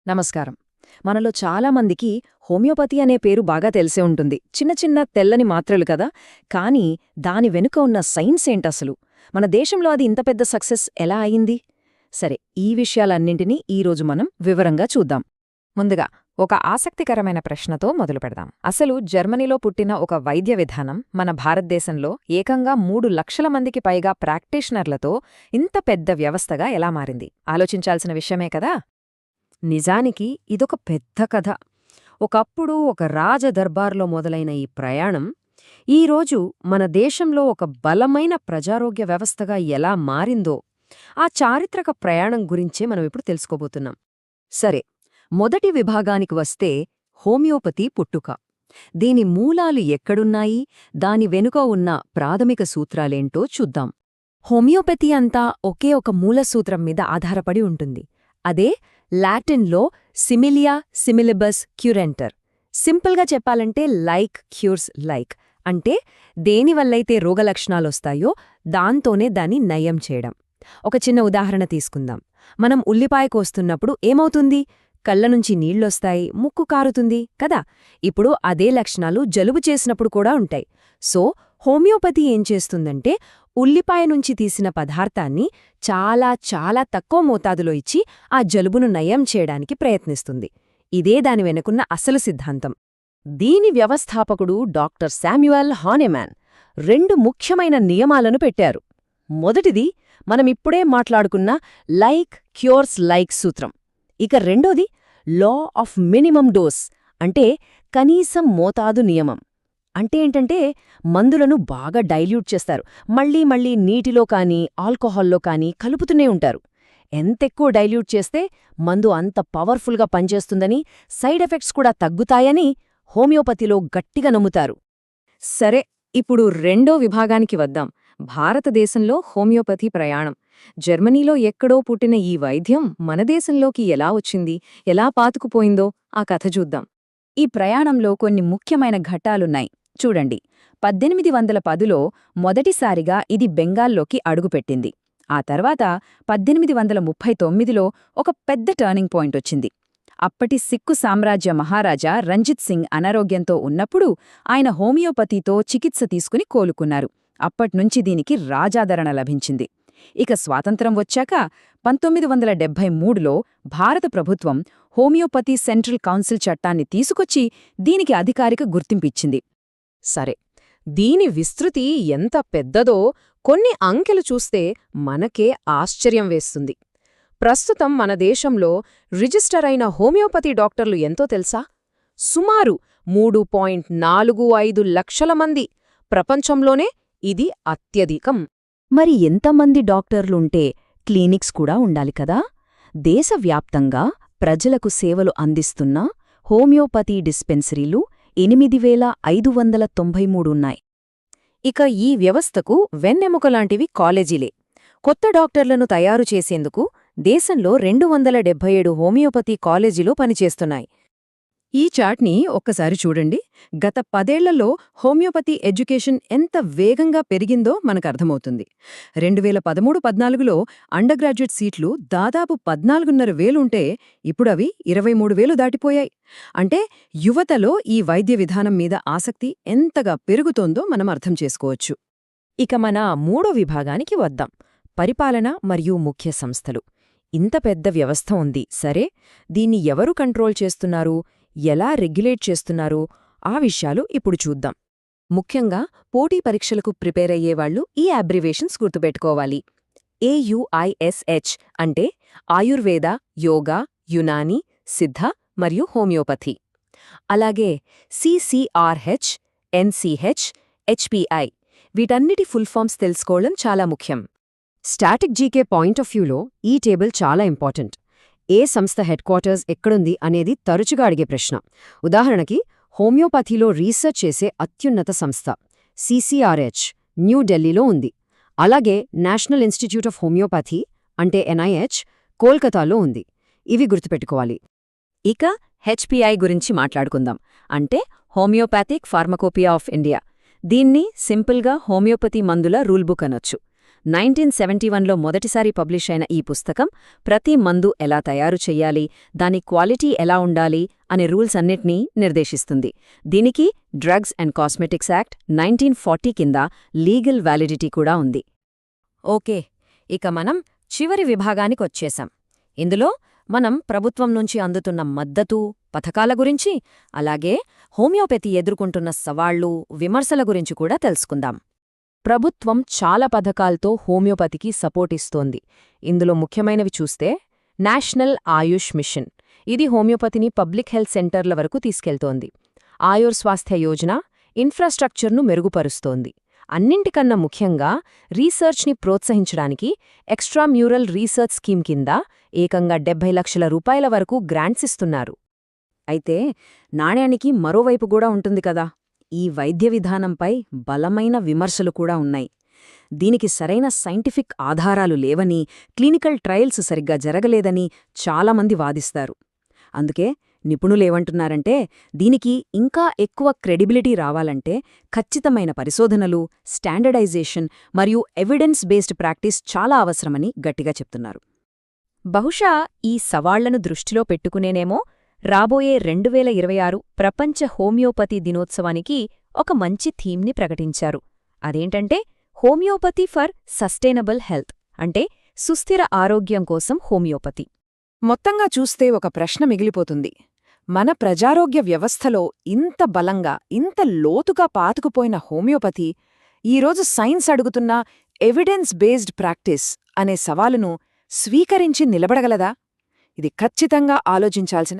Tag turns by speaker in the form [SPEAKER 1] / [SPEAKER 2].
[SPEAKER 1] నమస్కారం. మనలో చాలామందికి హోమియోపతి అనే పేరు బాగా తెలిసే ఉంటుంది. చిన్న చిన్న తెల్లని మాత్రలు కదా. కానీ దాని వెనుక ఉన్న సైన్స్ ఏంటసలు? మన దేశంలో అది ఇంత పెద్ద సక్సెస్ ఎలా అయింది? సరే, ఈ విషయాలన్నింటినీ ఈరోజు మనం వివరంగా చూద్దాం. ముందుగా ఒక ఆసక్తికరమైన ప్రశ్నతో మొదలుపెడదాం. అసలు జర్మనీలో పుట్టిన ఒక వైద్య విధానం మన భారతదేశంలో ఏకంగా 3 లక్షల మందికి పైగా ప్రాక్టీషనర్లతో ఇంత పెద్ద వ్యవస్థగా ఎలా మారింది? ఆలోచించాల్సిన విషయమే కదా.
[SPEAKER 2] నిజానికి ఇదొక పెద్ద కథ. ఒకప్పుడు ఒక రాజదర్బార్లో మొదలైన ఈ ప్రయాణం ఈరోజు మన దేశంలో ఒక బలమైన ప్రజారోగ్య వ్యవస్థగా ఎలా మారిందో ఆ చారిత్రక ప్రయాణం గురించే మనం ఇప్పుడు తెలుసుకోబోతున్నాం.
[SPEAKER 1] సరే, మొదటి విభాగానికి వస్తే హోమియోపతి పుట్టుక. దీని మూలాలు ఎక్కడున్నాయి, దాని వెనుక ఉన్న ప్రాథమిక సూత్రాలేంటో చూద్దాం.
[SPEAKER 2] హోమియోపతి అంతా ఒకే ఒక మూలసూత్రం మీద ఆధారపడి ఉంటుంది. అదే లాటిన్లో సిమిలియా సిమిలిబస్ క్యురెంటర్. సింపుల్గా చెప్పాలంటే లైక్ క్యూర్స్ లైక్. అంటే దేనివల్లైతే రోగలక్షణాలొస్తాయో దాంతోనే దాన్ని నయం చేయడం. ఒక చిన్న ఉదాహరణ తీసుకుందాం. మనం ఉల్లిపాయ కోస్తున్నప్పుడు ఏమవుతుంది? కళ్ళనుంచి నీళ్లొస్తాయి, ముక్కు కారుతుంది కదా. ఇప్పుడు అదే లక్షణాలు జలుబు చేసినప్పుడు కూడా ఉంటాయి. సో హోమియోపతి ఏం చేస్తుందంటే ఉల్లిపాయ నుంచి తీసిన పదార్థాన్ని చాలా చాలా తక్కువ మోతాదులో ఇచ్చి ఆ జలుబును నయం చేయడానికి ప్రయత్నిస్తుంది. ఇదే దాని వెనుకున్న అసలు సిద్ధాంతం.
[SPEAKER 1] దీని వ్యవస్థాపకుడు డాక్టర్ శామ్యుయల్ హానెమాన్ 2 ముఖ్యమైన నియమాలను పెట్టారు. మొదటిది మనమిప్పుడే మాట్లాడుకున్న లైక్ క్యూర్స్ లైక్ సూత్రం. ఇక రెండోది లా ఆఫ్ మినిమం డోస్, అంటే కనీసం మోతాదు నియమం. అంటే ఏంటంటే మందులను బాగా డైల్యూట్ చేస్తారు, మళ్లీ నీటిలో కానీ ఆల్కహాల్లో కానీ కలుపుతూనే ఉంటారు. ఎంతెక్కువ డైల్యూట్ చేస్తే మందు అంత పవర్ఫుల్గా పనిచేస్తుందని, సైడ్ ఎఫెక్ట్స్ కూడా తగ్గుతాయని హోమియోపతిలో గట్టిగా నమ్ముతారు.
[SPEAKER 2] సరే, ఇప్పుడు రెండో విభాగానికి వద్దాం. భారతదేశంలో హోమియోపతి ప్రయాణం. జర్మనీలో ఎక్కడో పుట్టిన ఈ వైద్యం మన దేశంలోకి ఎలా వచ్చింది, ఎలా పాతుకుపోయిందో ఆ కథ చూద్దాం.
[SPEAKER 1] ఈ ప్రయాణంలో కొన్ని ముఖ్యమైన ఘట్టాలున్నాయి. చూడండి, 1810లో మొదటిసారిగా ఇది బెంగాల్లోకి అడుగుపెట్టింది. ఆ తర్వాత 1839లో ఒక పెద్ద టర్నింగ్ పాయింట్ వచ్చింది. అప్పటి సిక్కు సామ్రాజ్య మహారాజా రంజిత్ సింగ్ అనారోగ్యంతో ఉన్నప్పుడు ఆయన హోమియోపతితో చికిత్స తీసుకుని కోలుకున్నారు. అప్పట్నుంచి దీనికి రాజాదరణ లభించింది. ఇక స్వాతంత్రం వచ్చాక 1973లో భారత ప్రభుత్వం హోమియోపతి సెంట్రల్ కౌన్సిల్ చట్టాన్ని తీసుకొచ్చి దీనికి అధికారిక గుర్తింపిచ్చింది. సరే, దీని విస్తృతి ఎంత పెద్దదో కొన్ని అంకెలు చూస్తే మనకే ఆశ్చర్యం వేస్తుంది. ప్రస్తుతం మన దేశంలో రిజిస్టర్ అయిన హోమియోపతి డాక్టర్లు ఎంతో తెలుసా? సుమారు 3.45 లక్షల మంది. ప్రపంచంలోనే ఇది అత్యధికం.
[SPEAKER 2] మరి ఎంతమంది డాక్టర్లుంటే క్లినిక్స్ కూడా ఉండాలి కదా. దేశవ్యాప్తంగా ప్రజలకు సేవలు అందిస్తున్న హోమియోపతి డిస్పెన్సరీలు 8593 ఉన్నాయి.
[SPEAKER 1] ఇక ఈ వ్యవస్థకు వెన్నెముకలాంటివి కాలేజీలే. కొత్త డాక్టర్లను తయారు చేసేందుకు దేశంలో 277 హోమియోపతి కాలేజీలు పనిచేస్తున్నాయి. ఈ చార్ట్ని ఒక్కసారి చూడండి. గత 10 ఏళ్లలో హోమియోపతి ఎడ్యుకేషన్ ఎంత వేగంగా పెరిగిందో మనకర్థమవుతుంది. 2013-14లో అండర్ గ్రాడ్యుయేట్ సీట్లు దాదాపు 14,500 ఉంటే ఇప్పుడవి 23,000 దాటిపోయాయి. అంటే యువతలో ఈ వైద్య విధానం మీద ఆసక్తి ఎంతగా పెరుగుతోందో మనం అర్థం చేసుకోవచ్చు. ఇక మన మూడో విభాగానికి వద్దాం. పరిపాలన మరియు ముఖ్య సంస్థలు. ఇంత పెద్ద వ్యవస్థ ఉంది, సరే, దీన్ని ఎవరు కంట్రోల్ చేస్తున్నారు, ఎలా రెగ్యులేట్ చేస్తున్నారు, ఆ విషయాలు ఇప్పుడు చూద్దాం. ముఖ్యంగా పోటీ పరీక్షలకు ప్రిపేర్ అయ్యేవాళ్లు ఈ అబ్రివేషన్స్ గుర్తుపెట్టుకోవాలి. AUISH అంటే ఆయుర్వేద, యోగా, యునాని, సిద్ధ మరియు హోమియోపతి. అలాగే CCRH, NCH, HPI వీటన్నిటి ఫుల్ ఫామ్స్ తెలుసుకోవడం చాలా ముఖ్యం. స్టాటిక్ జీకే పాయింట్ ఆఫ్ వ్యూలో ఈ టేబుల్ చాలా ఇంపార్టెంట్. ఏ సంస్థ హెడ్ క్వార్టర్స్ ఎక్కడుంది అనేది తరచుగా అడిగే ప్రశ్న. ఉదాహరణకి హోమియోపతిలో రీసెర్చ్ చేసే అత్యున్నత సంస్థ CCRH న్యూఢిల్లీలో ఉంది. అలాగే నేషనల్ ఇన్స్టిట్యూట్ ఆఫ్ హోమియోపతి అంటే NIH కోల్కతాలో ఉంది. ఇవి గుర్తుపెట్టుకోవాలి. ఇక HPI గురించి మాట్లాడుకుందాం. అంటే హోమియోపాథిక్ ఫార్మకోపియా ఆఫ్ ఇండియా. దీన్ని సింపుల్గా హోమియోపతి మందుల రూల్బుక్ అనొచ్చు. 1971లో మొదటిసారి పబ్లిష్ అయిన ఈ పుస్తకం ప్రతి మందు ఎలా తయారు చెయ్యాలి, దాని క్వాలిటీ ఎలా ఉండాలి అనే రూల్స్ అన్నిటినీ నిర్దేశిస్తుంది. దీనికి డ్రగ్స్ అండ్ కాస్మెటిక్స్ యాక్ట్ 1940 కింద లీగల్ వ్యాలిడిటీ కూడా ఉంది.
[SPEAKER 2] ఓకే, ఇక మనం చివరి విభాగానికొచ్చేశాం. ఇందులో మనం ప్రభుత్వం నుంచి అందుతున్న మద్దతు, పథకాల గురించి, అలాగే హోమియోపతి ఎదుర్కొంటున్న సవాళ్లు, విమర్శల గురించి కూడా తెలుసుకుందాం. ప్రభుత్వం చాలా పథకాలతో హోమియోపతికి సపోర్ట్ ఇస్తోంది. ఇందులో ముఖ్యమైనవి చూస్తే నేషనల్ ఆయుష్ మిషన్. ఇది హోమియోపతిని పబ్లిక్ హెల్త్ సెంటర్ల వరకు తీసుకెళ్తోంది. ఆయుర్ స్వాస్థ్య యోజన ఇన్ఫ్రాస్ట్రక్చర్ను మెరుగుపరుస్తోంది. అన్నింటికన్నా ముఖ్యంగా రీసెర్చ్ని ప్రోత్సహించడానికి ఎక్స్ట్రామ్యూరల్ రీసెర్చ్ స్కీమ్ కింద ఏకంగా 70 లక్షల రూపాయల వరకు గ్రాంట్స్ ఇస్తున్నారు.
[SPEAKER 1] అయితే నాణ్యానికి మరోవైపు కూడా ఉంటుంది కదా. ఈ వైద్య విధానంపై బలమైన విమర్శలు కూడా ఉన్నాయి. దీనికి సరైన సైంటిఫిక్ ఆధారాలు లేవని, క్లినికల్ ట్రయల్స్ సరిగ్గా జరగలేదని చాలామంది వాదిస్తారు. అందుకే నిపుణులేమంటున్నారంటే, దీనికి ఇంకా ఎక్కువ క్రెడిబిలిటీ రావాలంటే ఖచ్చితమైన పరిశోధనలు, స్టాండర్డైజేషన్ మరియు ఎవిడెన్స్ బేస్డ్ ప్రాక్టీస్ చాలా అవసరమని గట్టిగా చెప్తున్నారు.
[SPEAKER 2] బహుశా ఈ సవాళ్లను దృష్టిలో పెట్టుకునేనేమో రాబోయే 2026 ప్రపంచ హోమియోపతి దినోత్సవానికి ఒక మంచి థీమ్ని ప్రకటించారు. అదేంటంటే హోమియోపతి ఫర్ సస్టైనబుల్ హెల్త్, అంటే సుస్థిర ఆరోగ్యం కోసం హోమియోపతి.
[SPEAKER 1] మొత్తంగా చూస్తే ఒక ప్రశ్న మిగిలిపోతుంది. మన ప్రజారోగ్య వ్యవస్థలో ఇంత బలంగా, ఇంత లోతుగా పాతుకుపోయిన హోమియోపతి ఈరోజు సైన్స్ అడుగుతున్న ఎవిడెన్స్ బేస్డ్ ప్రాక్టీస్ అనే సవాలును స్వీకరించి నిలబడగలదా? ఇది ఖచ్చితంగా ఆలోచించాల్సిన